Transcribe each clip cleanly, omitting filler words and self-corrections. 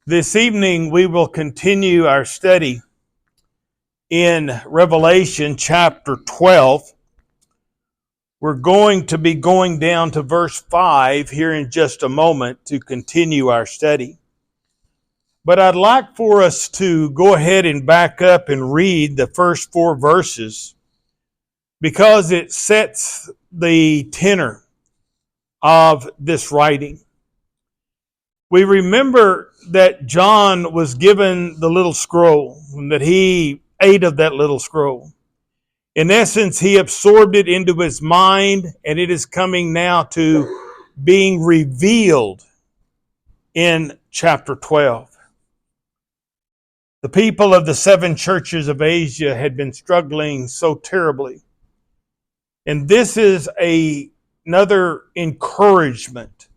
This evening we will continue our study in Revelation chapter 12. We're going to be going down to verse 5 here in just a moment to continue our study. But I'd like for us to go ahead and back up and read the first 4 verses because it sets the tenor of this writing. We remember that John was given the little scroll and that he ate of that little scroll. In essence, he absorbed it into his mind, and it is coming now to being revealed in chapter 12. The people of the 7 churches of Asia had been struggling so terribly. And this is another encouragement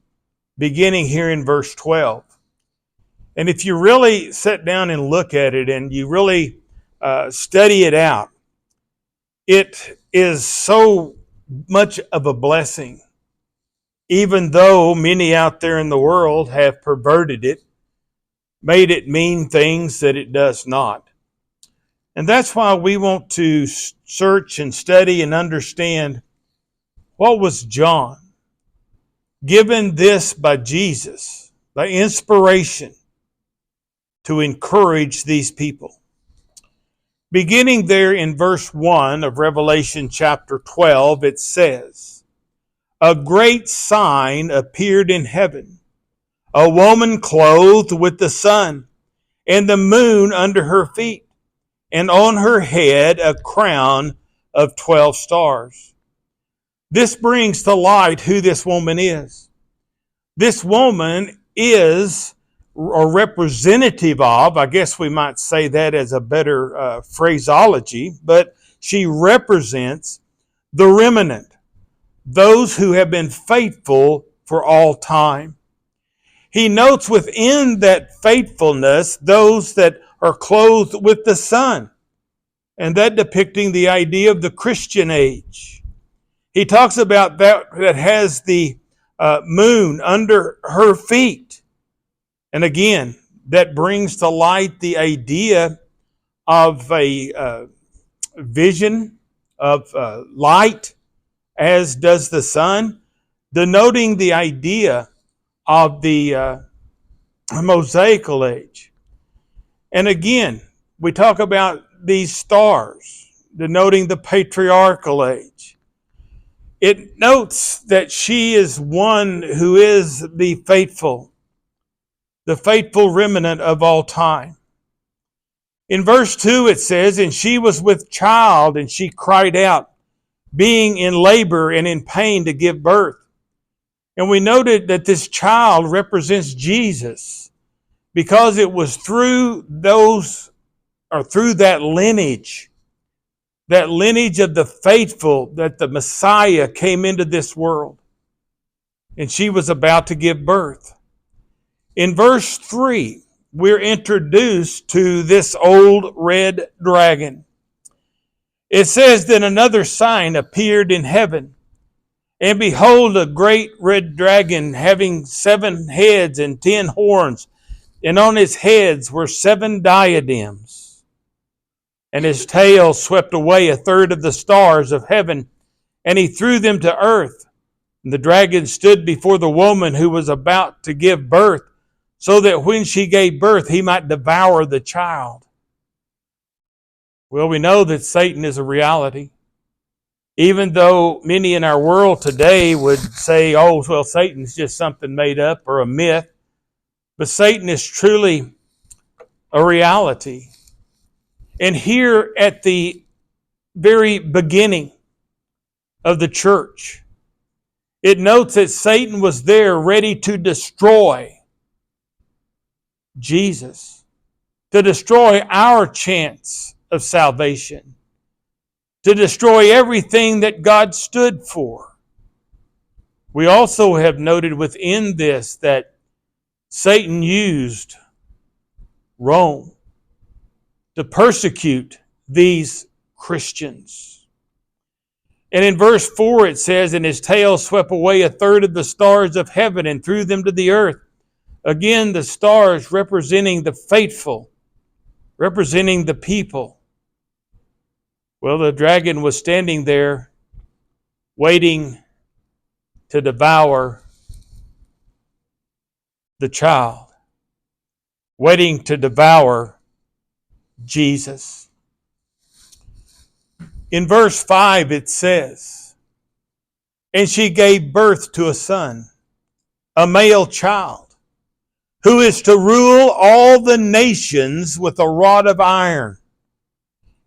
beginning here in verse 12. And if you really sit down and look at it and you really study it out, it is so much of a blessing, even though many out there in the world have perverted it, made it mean things that it does not. And that's why we want to search and study and understand what was John given this by Jesus, by inspiration, to encourage these people. Beginning there in verse 1 of Revelation chapter 12, it says, "A great sign appeared in heaven, a woman clothed with the sun, and the moon under her feet, and on her head a crown of 12 stars." This brings to light who this woman is. This woman is or representative of, I guess we might say that as a better phraseology, but she represents the remnant, those who have been faithful for all time. He notes within that faithfulness those that are clothed with the sun, and that depicting the idea of the Christian age. He talks about that has the moon under her feet. And again, that brings to light the idea of a vision of light, as does the sun, denoting the idea of the Mosaical age. And again, we talk about these stars, denoting the patriarchal age. It notes that she is one who is the faithful remnant of all time. In verse 2 it says, "And she was with child, and she cried out, being in labor and in pain to give birth." And we noted that this child represents Jesus, because it was through that lineage of the faithful, that the Messiah came into this world. And she was about to give birth. In verse 3, we're introduced to this old red dragon. It says, "Then another sign appeared in heaven, and behold, a great red dragon having 7 heads and 10 horns, and on his heads were 7 diadems. And his tail swept away a third of the stars of heaven, and he threw them to earth. And the dragon stood before the woman who was about to give birth, so that when she gave birth, he might devour the child." Well, we know that Satan is a reality. Even though many in our world today would say, oh, well, Satan's just something made up or a myth. But Satan is truly a reality. And here at the very beginning of the church, it notes that Satan was there ready to destroy Jesus, to destroy our chance of salvation, to destroy everything that God stood for. We also have noted within this that Satan used Rome to persecute these Christians. And in verse 4 it says, "And his tail swept away a third of the stars of heaven and threw them to the earth. Again, the stars representing the faithful, representing the people. Well, the dragon was standing there waiting to devour the child, waiting to devour Jesus. In verse 5 it says, "And she gave birth to a son, a male child, who is to rule all the nations with a rod of iron.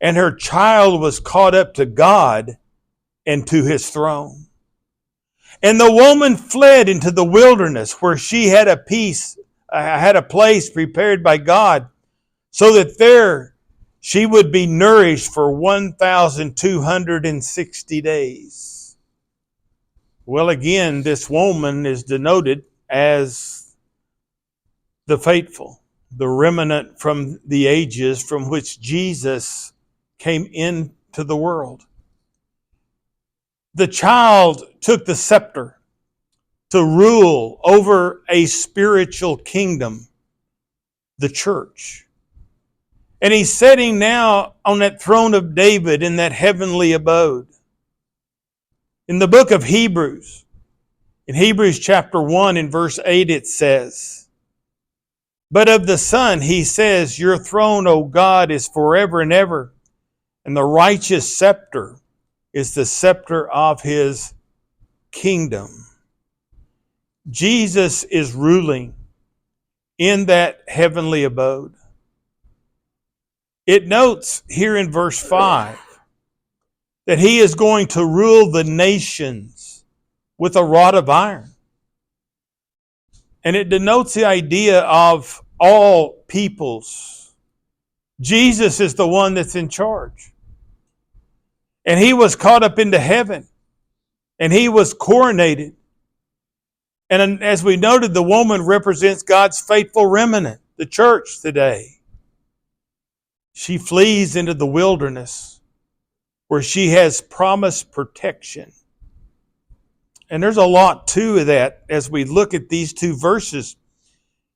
And her child was caught up to God and to his throne. And the woman fled into the wilderness, where she had a place prepared by God, so that there she would be nourished for 1,260 days." Well, again, this woman is denoted as the faithful, the remnant from the ages from which Jesus came into the world. The child took the scepter to rule over a spiritual kingdom, the church. And he's sitting now on that throne of David in that heavenly abode. In the book of Hebrews, in Hebrews chapter 1 in verse 8 it says, "But of the Son he says, Your throne, O God, is forever and ever, and the righteous scepter is the scepter of his kingdom." Jesus is ruling in that heavenly abode. It notes here in verse 5 that he is going to rule the nations with a rod of iron. And it denotes the idea of all peoples. Jesus is the one that's in charge. And he was caught up into heaven. And he was coronated. And as we noted, the woman represents God's faithful remnant, the church today. She flees into the wilderness where she has promised protection. And there's a lot to that as we look at these two verses.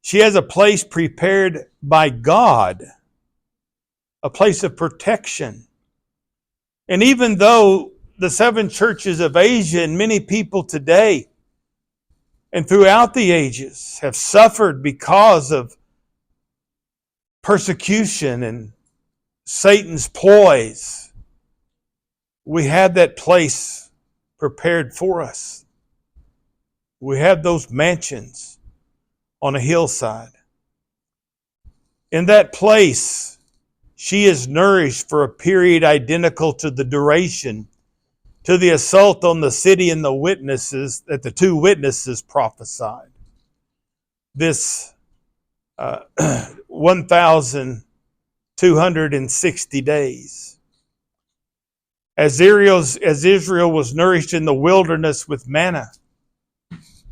She has a place prepared by God, a place of protection. And even though the seven churches of Asia and many people today and throughout the ages have suffered because of persecution and Satan's ploys, we have that place prepared for us. We have those mansions on a hillside. In that place, she is nourished for a period identical to the duration to the assault on the city and the witnesses that the two witnesses prophesied. This 1,260 days. As Israel was nourished in the wilderness with manna,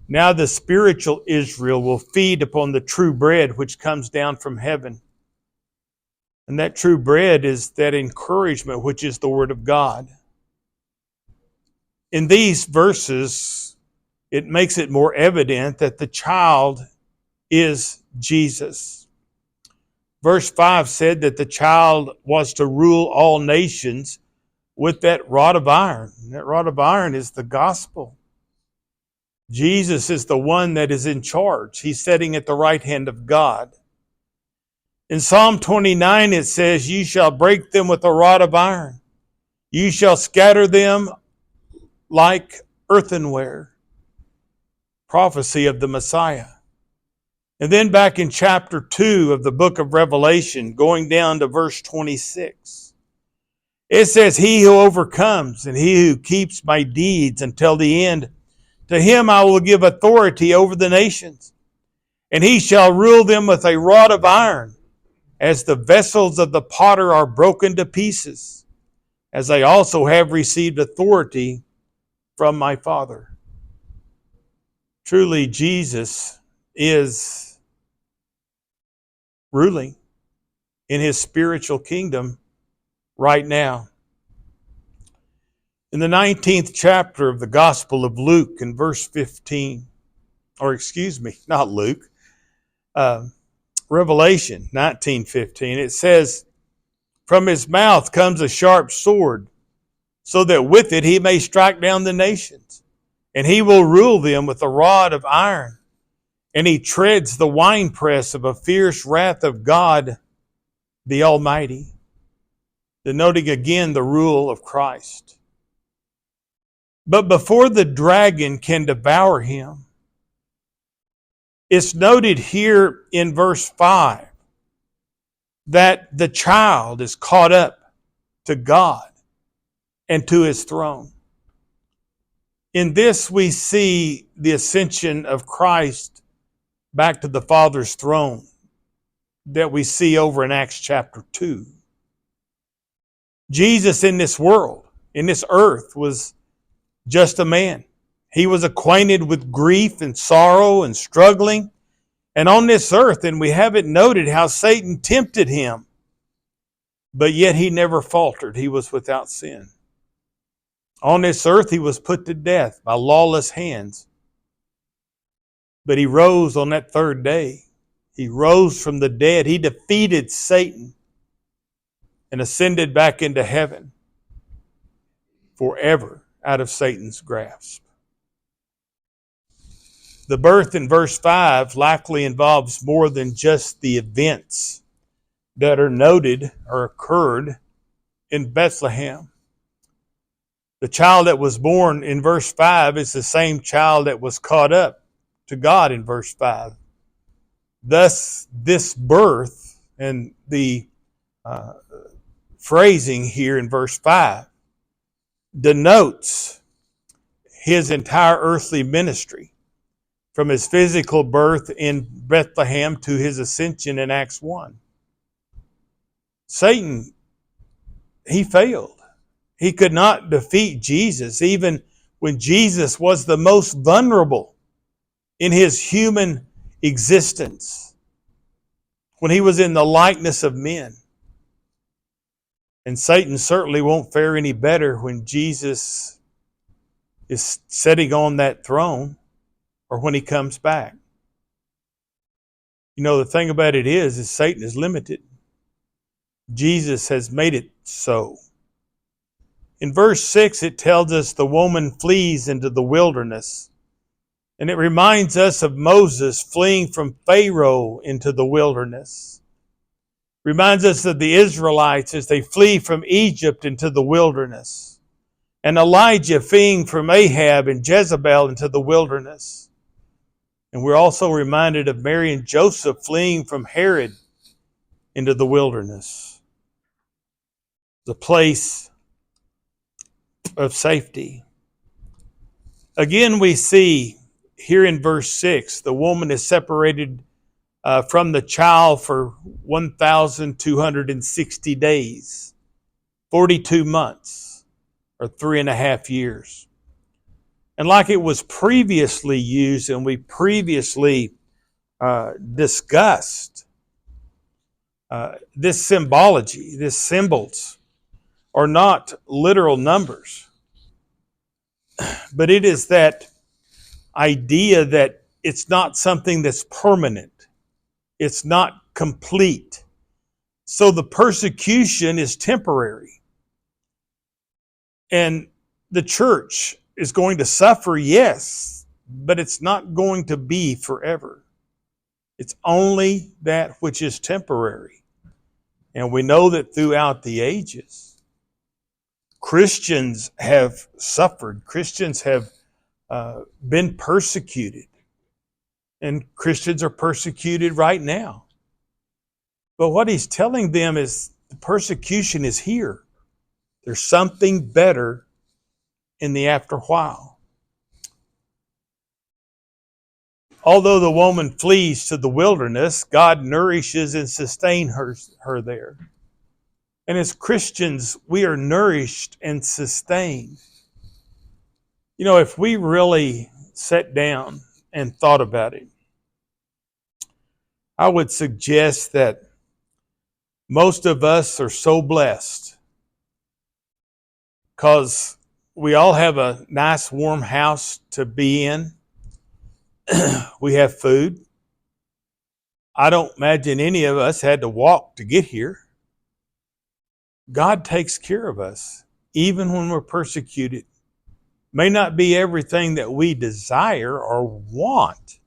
now the spiritual Israel will feed upon the true bread which comes down from heaven. And that true bread is that encouragement which is the Word of God. In these verses, it makes it more evident that the child is Jesus. Verse 5 said that the child was to rule all nations with that rod of iron. And that rod of iron is the gospel. Jesus is the one that is in charge. He's sitting at the right hand of God. In Psalm 29 it says, "You shall break them with a rod of iron. You shall scatter them like earthenware." Prophecy of the Messiah. And then back in chapter 2 of the book of Revelation, going down to verse 26, it says, "He who overcomes and he who keeps my deeds until the end, to him I will give authority over the nations, and he shall rule them with a rod of iron, as the vessels of the potter are broken to pieces, as I also have received authority from my Father." Truly, Jesus is ruling in his spiritual kingdom right now. In the 19th chapter of the Gospel of Luke, in verse 15, not Luke, uh, Revelation 19:15. It says, "From his mouth comes a sharp sword, so that with it he may strike down the nations, and he will rule them with a rod of iron, and he treads the winepress of a fierce wrath of God the Almighty," denoting again the rule of Christ. But before the dragon can devour him, it's noted here in verse 5 that the child is caught up to God and to his throne. In this, we see the ascension of Christ back to the Father's throne that we see over in Acts chapter 2. Jesus in this world, in this earth, was just a man. He was acquainted with grief and sorrow and struggling. And on this earth, and we have it noted how Satan tempted him, but yet he never faltered. He was without sin. On this earth, he was put to death by lawless hands. But he rose on that third day. He rose from the dead. He defeated Satan and ascended back into heaven forever out of Satan's grasp. The birth in verse 5 likely involves more than just the events that are noted or occurred in Bethlehem. The child that was born in verse 5 is the same child that was caught up to God in verse 5. Thus, this birth and the phrasing here in verse 5 denotes his entire earthly ministry, from his physical birth in Bethlehem to his ascension in Acts 1. Satan, he failed. He could not defeat Jesus, even when Jesus was the most vulnerable in his human existence, when he was in the likeness of men. And Satan certainly won't fare any better when Jesus is sitting on that throne or when he comes back. You know, the thing about it is Satan is limited. Jesus has made it so. In verse 6, it tells us the woman flees into the wilderness. And it reminds us of Moses fleeing from Pharaoh into the wilderness. Reminds us of the Israelites as they flee from Egypt into the wilderness. And Elijah fleeing from Ahab and Jezebel into the wilderness. And we're also reminded of Mary and Joseph fleeing from Herod into the wilderness, the place of safety. Again, we see here in verse 6, the woman is separated from the child for 1,260 days, 42 months, or 3.5 years. And like it was previously used and we previously discussed, this symbology, these symbols, are not literal numbers, but it is that idea that it's not something that's permanent. It's not complete. So the persecution is temporary. And the church is going to suffer, yes, but it's not going to be forever. It's only that which is temporary. And we know that throughout the ages, Christians have suffered. Christians have been persecuted. And Christians are persecuted right now. But what he's telling them is the persecution is here. There's something better in the after while. Although the woman flees to the wilderness, God nourishes and sustains her there. And as Christians, we are nourished and sustained. You know, if we really sat down and thought about it, I would suggest that most of us are so blessed because we all have a nice warm house to be in. We have food. I don't imagine any of us had to walk to get here. God takes care of us, even when we're persecuted. May not be everything that we desire or want,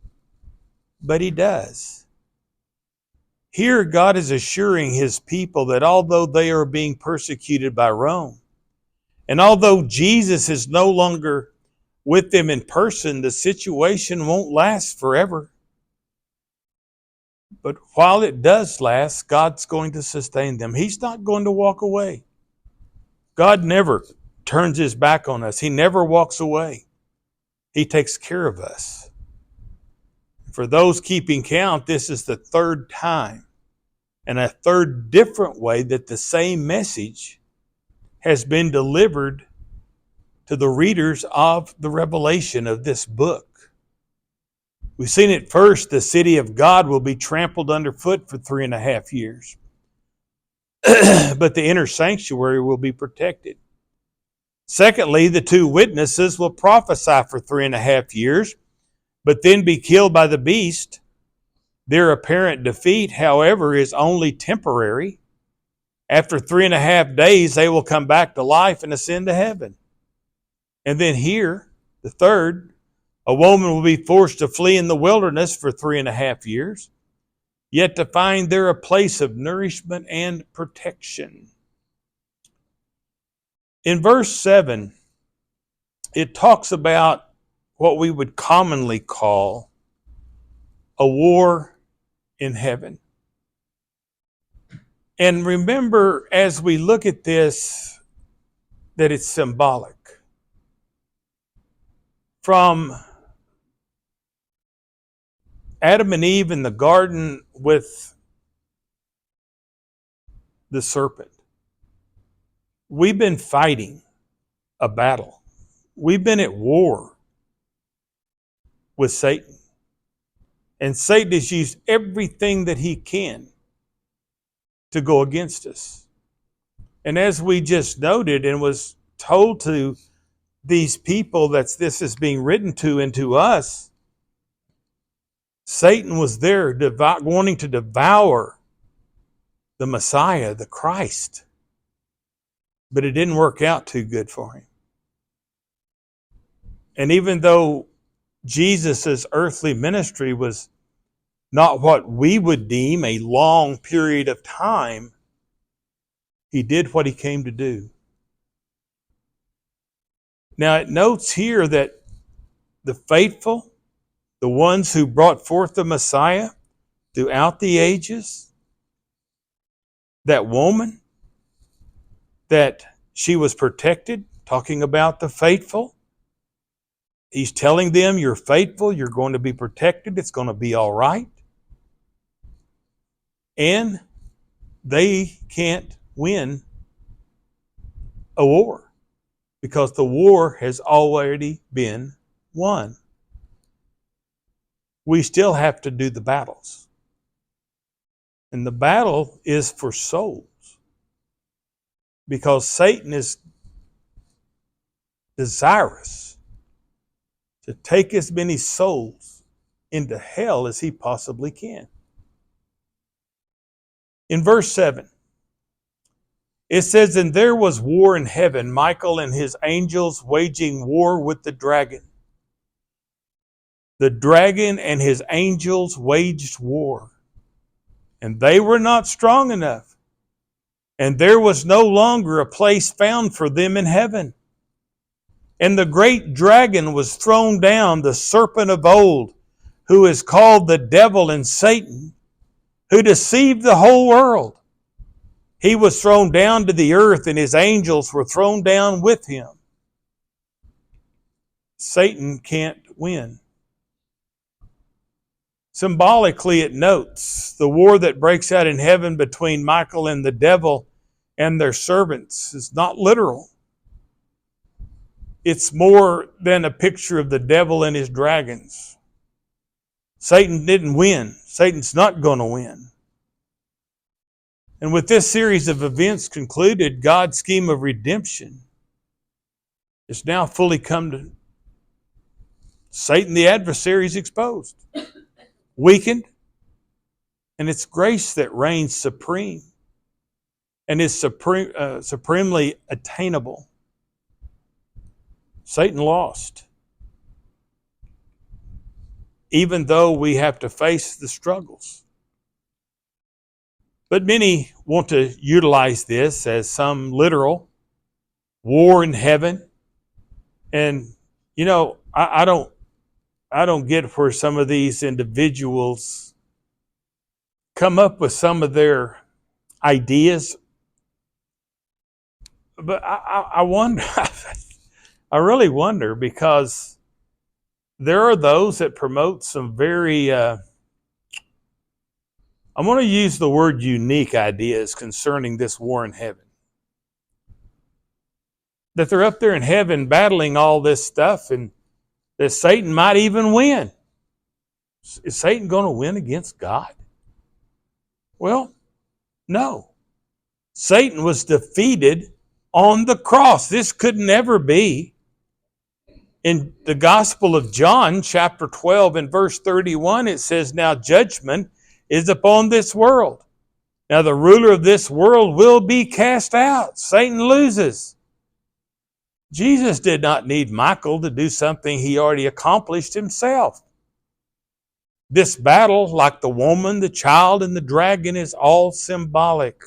but He does. Here, God is assuring His people that although they are being persecuted by Rome, and although Jesus is no longer with them in person, the situation won't last forever. But while it does last, God's going to sustain them. He's not going to walk away. God never turns His back on us. He never walks away. He takes care of us. For those keeping count, this is the third time and a third different way that the same message has been delivered to the readers of the revelation of this book. We've seen it first, the city of God will be trampled underfoot for 3.5 years. But the inner sanctuary will be protected. Secondly, the two witnesses will prophesy for 3.5 years, but then be killed by the beast. Their apparent defeat, however, is only temporary. After 3.5 days, they will come back to life and ascend to heaven. And then here, the third, a woman will be forced to flee in the wilderness for 3.5 years, yet to find there a place of nourishment and protection. In verse 7, it talks about what we would commonly call a war in heaven. And remember, as we look at this, that it's symbolic. From Adam and Eve in the garden with the serpent, we've been fighting a battle. We've been at war with Satan. And Satan has used everything that he can to go against us. And as we just noted and was told to these people that this is being written to and to us, Satan was there wanting to devour the Messiah, the Christ. But it didn't work out too good for him. And even though Jesus' earthly ministry was not what we would deem a long period of time, he did what he came to do. Now it notes here that the faithful, the ones who brought forth the Messiah throughout the ages, that woman, that she was protected, talking about the faithful. He's telling them, you're faithful, you're going to be protected, it's going to be all right. And they can't win a war because the war has already been won. We still have to do the battles. And the battle is for souls. Because Satan is desirous to take as many souls into hell as he possibly can. In verse 7, it says, and there was war in heaven, Michael and his angels waging war with the dragon. The dragon and his angels waged war, and they were not strong enough, and there was no longer a place found for them in heaven. And the great dragon was thrown down, the serpent of old, who is called the devil and Satan, who deceived the whole world. He was thrown down to the earth, and his angels were thrown down with him. Satan can't win. Symbolically, it notes the war that breaks out in heaven between Michael and the devil and their servants is not literal. It's more than a picture of the devil and his dragons. Satan didn't win. Satan's not going to win. And with this series of events concluded, God's scheme of redemption is now fully come to Satan, the adversary, is exposed, weakened, And it's grace that reigns supreme and is supremely attainable. Satan lost, even though we have to face the struggles. But many want to utilize this as some literal war in heaven. And, I don't get where some of these individuals come up with some of their ideas. But I wonder, I really wonder, because there are those that promote some very, I'm going to use the word unique ideas concerning this war in heaven. That they're up there in heaven battling all this stuff, and that Satan might even win. Is Satan going to win against God? Well, no. Satan was defeated on the cross. This could never be. In the Gospel of John, chapter 12 and verse 31, it says, "Now judgment is upon this world. Now the ruler of this world will be cast out." Satan loses. Jesus did not need Michael to do something he already accomplished himself. This battle, like the woman, the child, and the dragon, is all symbolic.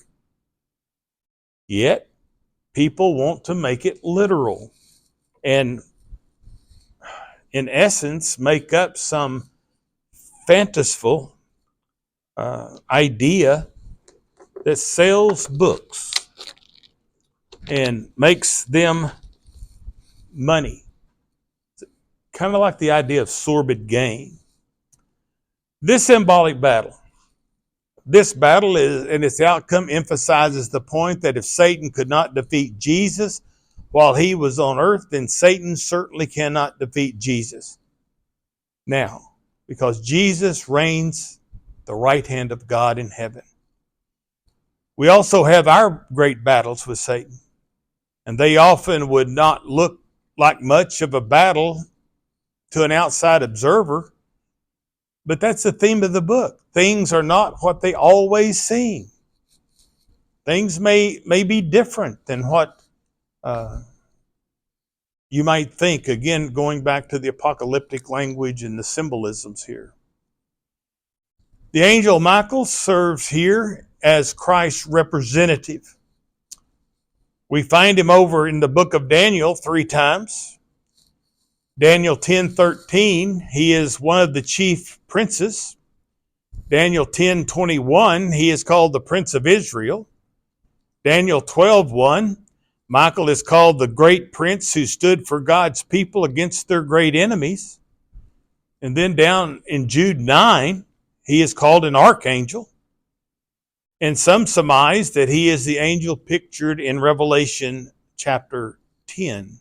Yet, people want to make it literal and, in essence, make up some fanciful idea that sells books and makes them money. Kind of like the idea of sordid gain. This symbolic battle, this battle is, and its outcome emphasizes the point that if Satan could not defeat Jesus while he was on earth, then Satan certainly cannot defeat Jesus now, because Jesus reigns at the right hand of God in heaven. We also have our great battles with Satan, and they often would not look like much of a battle to an outside observer, but that's the theme of the book. Things are not what they always seem. Things may be different than what you might think. Again, going back to the apocalyptic language and the symbolisms here. The angel Michael serves here as Christ's representative. We find him over in the book of Daniel 3 times. Daniel 10:13, he is one of the chief princes. Daniel 10:21, he is called the Prince of Israel. Daniel 12:1, Michael is called the great prince who stood for God's people against their great enemies. And then down in Jude 9, he is called an archangel. And some surmise that he is the angel pictured in Revelation chapter 10.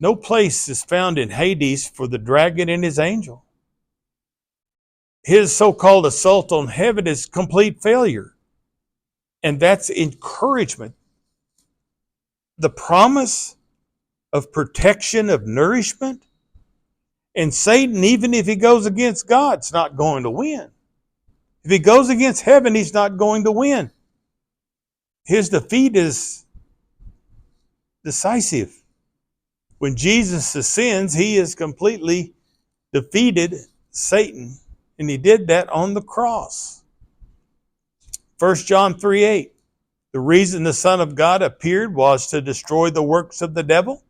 No place is found in Hades for the dragon and his angel. His so-called assault on heaven is complete failure. And that's encouragement. The promise of protection, of nourishment. And Satan, even if he goes against God, is not going to win. If he goes against heaven, he's not going to win. His defeat is decisive. When Jesus ascends, he has completely defeated Satan. And he did that on the cross. 1 John 3:8. The reason the Son of God appeared was to destroy the works of the devil.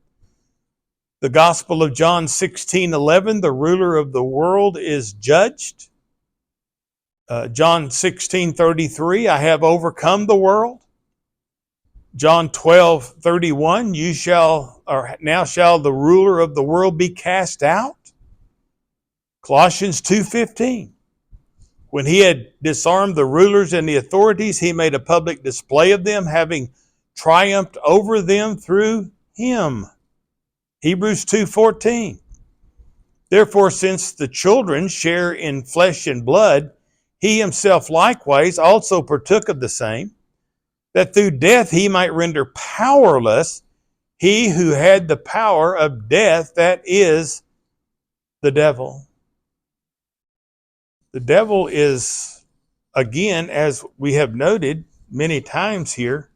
The Gospel of John 16:11. The ruler of the world is judged. John 16:33. I have overcome the world. John 12:31. Now shall the ruler of the world be cast out. Colossians 2:15. When he had disarmed the rulers and the authorities, he made a public display of them, having triumphed over them through him. Hebrews 2:14. Therefore, since the children share in flesh and blood, he himself likewise also partook of the same, that through death he might render powerless he who had the power of death, that is, the devil. The devil is, again, as we have noted many times here,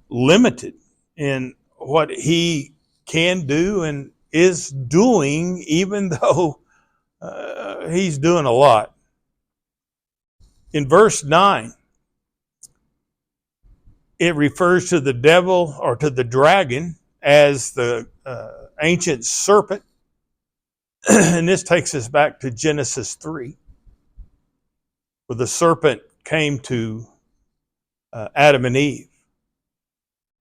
limited in what he can do and is doing, even though he's doing a lot. In verse 9, it refers to the devil or to the dragon as the ancient serpent. And this takes us back to Genesis 3, where the serpent came to Adam and Eve.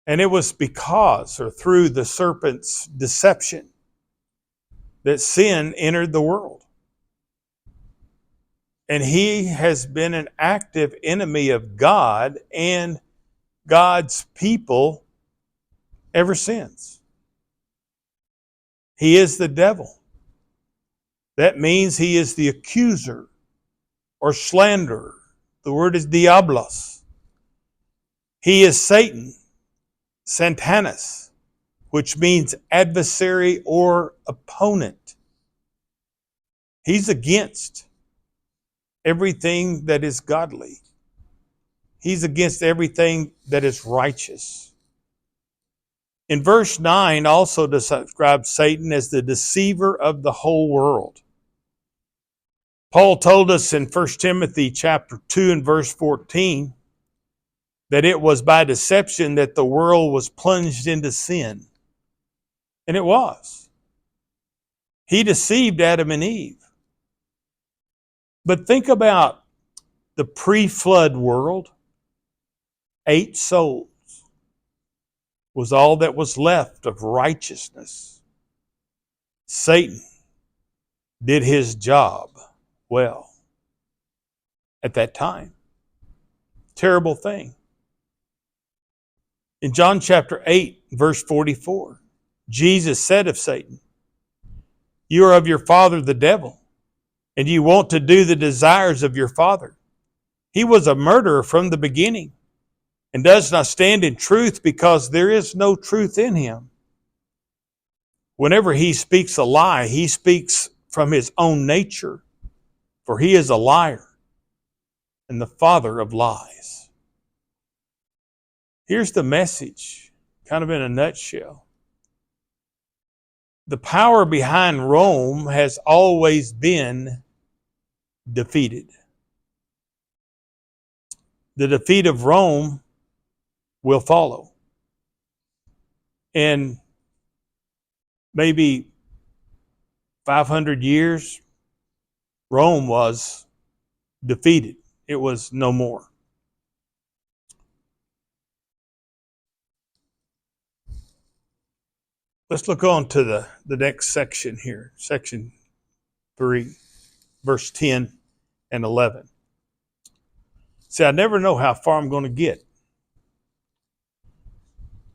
And it was because or through the serpent's deception that sin entered the world. And he has been an active enemy of God and God's people ever since. He is the devil. That means he is the accuser or slanderer. The word is diablos. He is Satan, Satanas, which means adversary or opponent. He's against everything that is godly. He's against everything that is righteous. In verse 9 also describes Satan as the deceiver of the whole world. Paul told us in 1 Timothy chapter 2 and verse 14 that it was by deception that the world was plunged into sin. And it was. He deceived Adam and Eve. But think about the pre-flood world. 8 souls was all that was left of righteousness. Satan did his job well at that time. Terrible thing. In John chapter 8, verse 44, Jesus said of Satan, "You are of your father the devil, and you want to do the desires of your father. He was a murderer from the beginning and does not stand in truth because there is no truth in him. Whenever he speaks a lie, he speaks from his own nature, for he is a liar and the father of lies." Here's the message, kind of in a nutshell. The power behind Rome has always been defeated. The defeat of Rome will follow. And maybe 500 years, Rome was defeated. It was no more. Let's look on to the next section here, section 3, verse 10 and 11. See, I never know how far I'm going to get.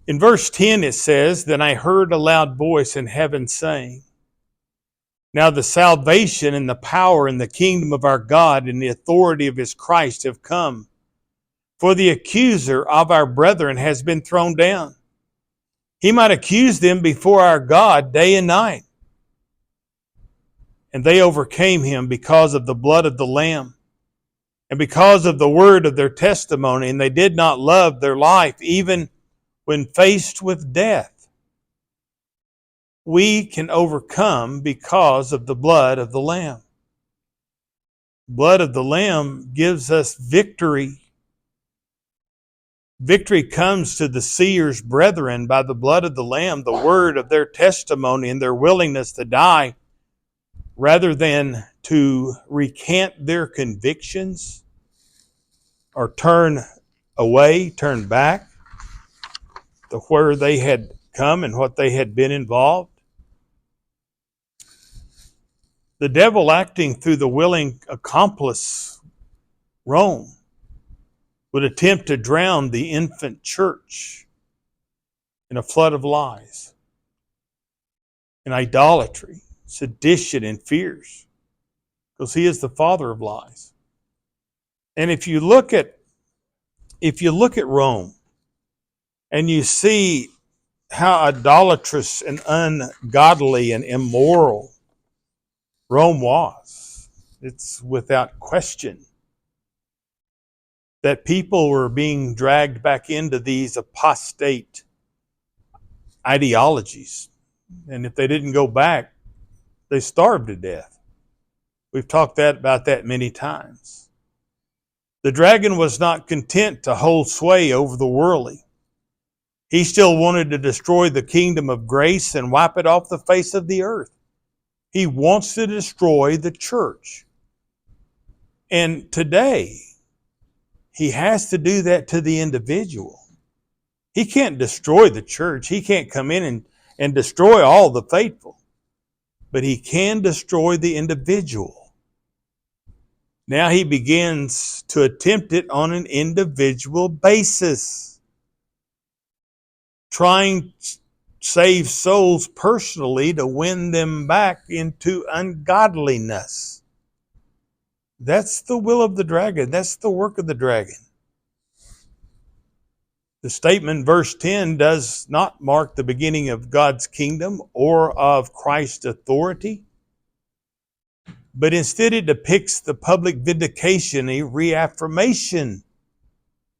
In verse 10 it says, "Then I heard a loud voice in heaven saying, Now the salvation and the power and the kingdom of our God and the authority of his Christ have come. For the accuser of our brethren has been thrown down. He might accuse them before our God day and night. And they overcame him because of the blood of the Lamb and because of the word of their testimony, and they did not love their life even when faced with death." We can overcome because of the blood of the Lamb. Blood of the Lamb gives us victory. Victory comes to the seers' brethren by the blood of the Lamb, the word of their testimony and their willingness to die rather than to recant their convictions or turn away, turn back to where they had come and what they had been involved. The devil, acting through the willing accomplice, Rome, would attempt to drown the infant church in a flood of lies and idolatry, sedition, and fears, because he is the father of lies. And if you look at Rome and you see how idolatrous and ungodly and immoral Rome was, It's without question that people were being dragged back into these apostate ideologies. And if they didn't go back, they starved to death. We've talked about that many times. The dragon was not content to hold sway over the worldly. He still wanted to destroy the kingdom of grace and wipe it off the face of the earth. He wants to destroy the church. And today, he has to do that to the individual. He can't destroy the church. He can't come in and destroy all the faithful. But he can destroy the individual. Now he begins to attempt it on an individual basis, trying to save souls personally to win them back into ungodliness. That's the will of the dragon. That's the work of the dragon. The statement, verse 10, does not mark the beginning of God's kingdom or of Christ's authority, but instead it depicts the public vindication, a reaffirmation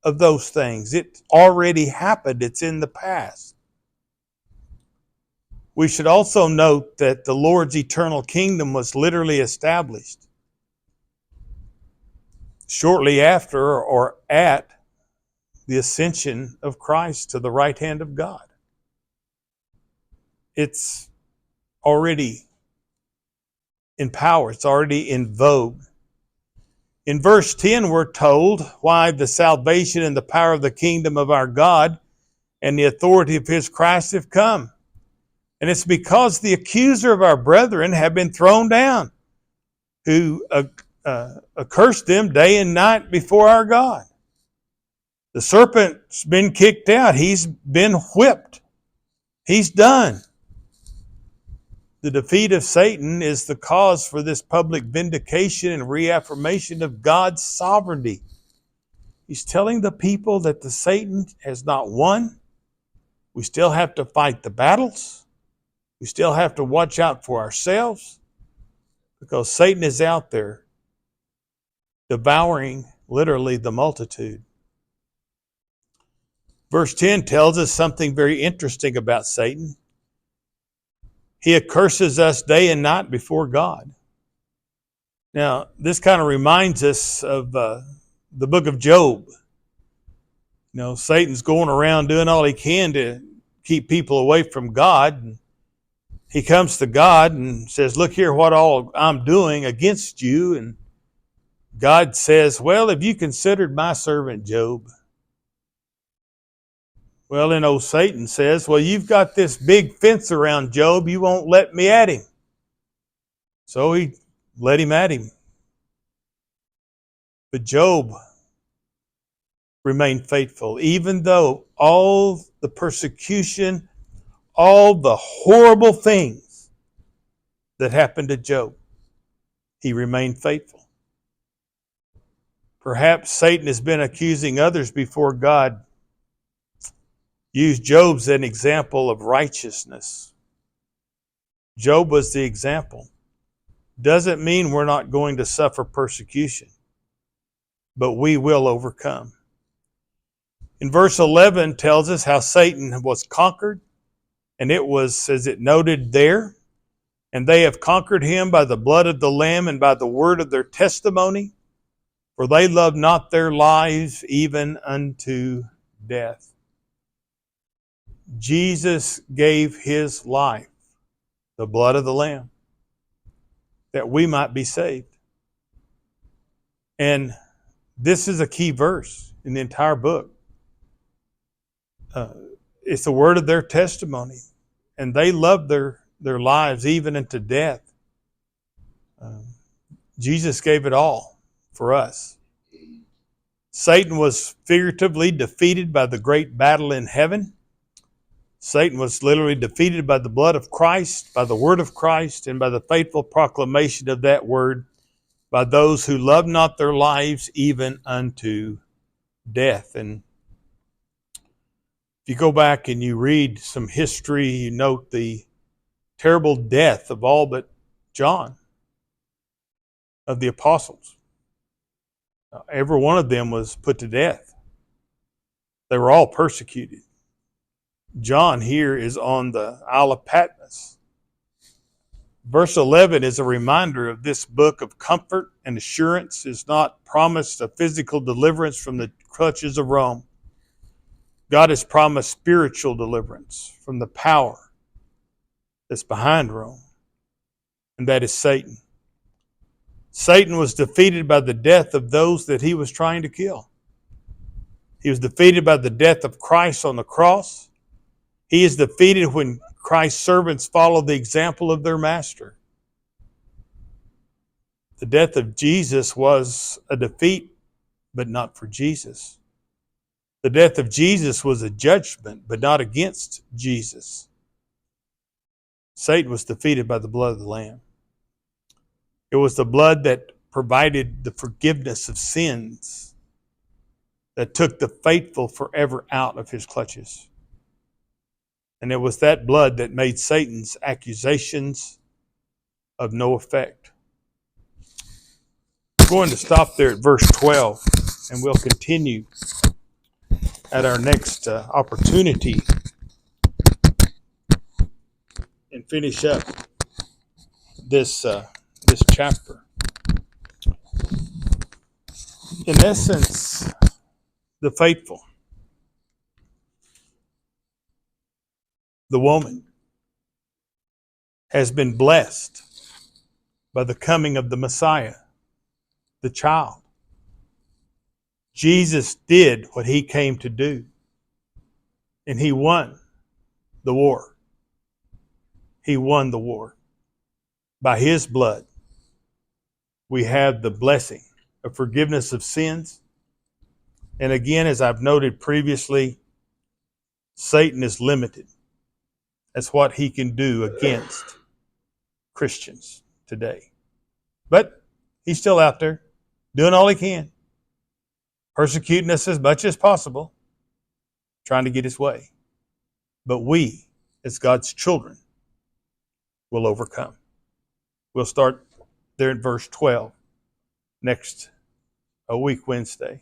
of those things. It already happened. It's in the past. We should also note that the Lord's eternal kingdom was literally established shortly after or at the ascension of Christ to the right hand of God. It's already in power. It's already in vogue. In verse 10, we're told why the salvation and the power of the kingdom of our God and the authority of his Christ have come. And it's because the accuser of our brethren have been thrown down, who accursed them day and night before our God. The serpent's been kicked out. He's been whipped. He's done. The defeat of Satan is the cause for this public vindication and reaffirmation of God's sovereignty. He's telling the people that the Satan has not won. We still have to fight the battles. We still have to watch out for ourselves, because Satan is out there devouring literally the multitude. Verse 10 tells us something very interesting about Satan. He accuses us day and night before God. Now, this kind of reminds us of the book of Job. You know, Satan's going around doing all he can to keep people away from God. And he comes to God and says, look here, what all I'm doing against you. And God says, well, have you considered my servant Job? Well, then old Satan says, well, you've got this big fence around Job. You won't let me at him. So he let him at him. But Job remained faithful, even though all the persecution, all the horrible things that happened to Job, he remained faithful. Perhaps Satan has been accusing others before God. Use Job as an example of righteousness. Job was the example. Doesn't mean we're not going to suffer persecution, but we will overcome. In verse 11 tells us how Satan was conquered, and it was, as it noted there, and they have conquered him by the blood of the Lamb and by the word of their testimony, for they love not their lives even unto death. Jesus gave his life, the blood of the Lamb, that we might be saved. And this is a key verse in the entire book. It's the word of their testimony. And they loved their lives even unto death. Jesus gave it all for us. Satan was figuratively defeated by the great battle in heaven. Satan was literally defeated by the blood of Christ, by the word of Christ, and by the faithful proclamation of that word by those who love not their lives even unto death. And if you go back and you read some history, you note the terrible death of all but John. of the apostles. Every one of them was put to death. They were all persecuted. John here is on the Isle of Patmos. Verse 11 is a reminder of this book of comfort and assurance is not promised a physical deliverance from the clutches of Rome. God has promised spiritual deliverance from the power that's behind Rome, and that is Satan. Satan was defeated by the death of those that he was trying to kill. He was defeated by the death of Christ on the cross. He is defeated when Christ's servants follow the example of their master. The death of Jesus was a defeat, but not for Jesus. The death of Jesus was a judgment, but not against Jesus. Satan was defeated by the blood of the Lamb. It was the blood that provided the forgiveness of sins that took the faithful forever out of his clutches. And it was that blood that made Satan's accusations of no effect. We're going to stop there at verse 12, and we'll continue at our next opportunity and finish up this chapter. In essence, the faithful, the woman, has been blessed by the coming of the Messiah, the child. Jesus did what he came to do, and he won the war. He won the war. By his blood, we have the blessing of forgiveness of sins. And again, as I've noted previously, Satan is limited. That's what he can do against Christians today. But he's still out there doing all he can, persecuting us as much as possible, trying to get his way. But we, as God's children, will overcome. We'll start there in verse 12 next week, Wednesday.